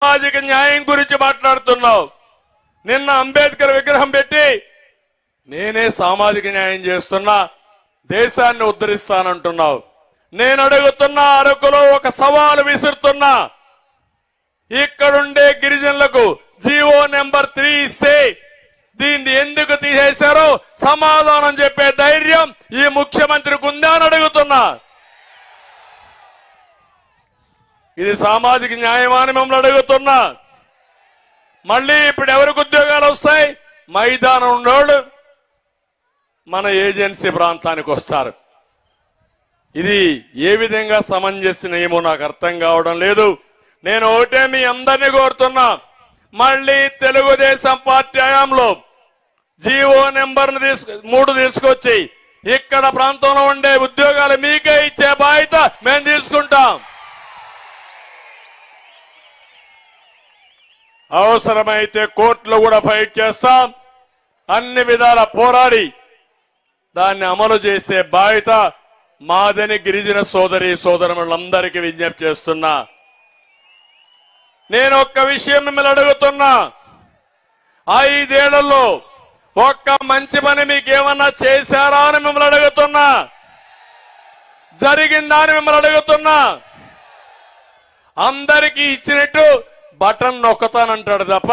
సామాజిక న్యాయం గురించి మాట్లాడుతున్నావు. నిన్న అంబేద్కర్ విగ్రహం పెట్టి నేనే సామాజిక న్యాయం చేస్తున్నా, దేశాన్ని ఉద్ధరిస్తానంటున్నావు. నేను అడుగుతున్నా, అరకులో ఒక సవాలు విసురుతున్నా. ఇక్కడుండే గిరిజనులకు జీవో నెంబర్ 3 ఇస్తే దీన్ని ఎందుకు తీసేశారో సమాధానం చెప్పే ధైర్యం ఈ ముఖ్యమంత్రికి ఉందా అని అడుగుతున్నా. ఇది సామాజిక న్యాయమా అని మిమ్మల్ని అడుగుతున్నా. మళ్ళీ ఇప్పుడు ఎవరికి ఉద్యోగాలు వస్తాయి? మైదానం ఉన్నోళ్ళు మన ఏజెన్సీ ప్రాంతానికి వస్తారు. ఇది ఏ విధంగా సమంజసమేమో నాకు అర్థం కావడం లేదు. నేను ఒకటే మీ అందరినీ కోరుతున్నా, మళ్ళీ తెలుగుదేశం పార్టీ హయాంలో జీవో నెంబర్ 3 తీసుకొచ్చి ఇక్కడ ప్రాంతంలో ఉండే ఉద్యోగాలు మీకే ఇచ్చే బాధ్యత మేము తీసుకుంటాం. అవసరమైతే కోర్టులో కూడా ఫైట్ చేస్తాం. అన్ని విధాల పోరాడి దాన్ని అమలు చేసే బాధ్యత మాదని గిరిజన సోదరి సోదరులందరికీ విజ్ఞప్తి చేస్తున్నా. నేను ఒక్క విషయం మిమ్మల్ని అడుగుతున్నా, 5 ఏళ్లలో ఒక్క మంచి పని మీకేమన్నా చేశారా అని మిమ్మల్ని అడుగుతున్నా. జరిగిందా అని మిమ్మల్ని అడుగుతున్నా. అందరికీ ఇచ్చినట్టు బటన్ నొక్కతానంటాడు తప్ప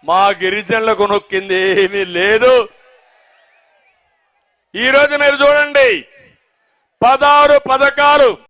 మా గిరిజనులకు నొక్కింది ఏమీ లేదు. ఈ రోజు మీరు చూడండి, 16 పథకాలు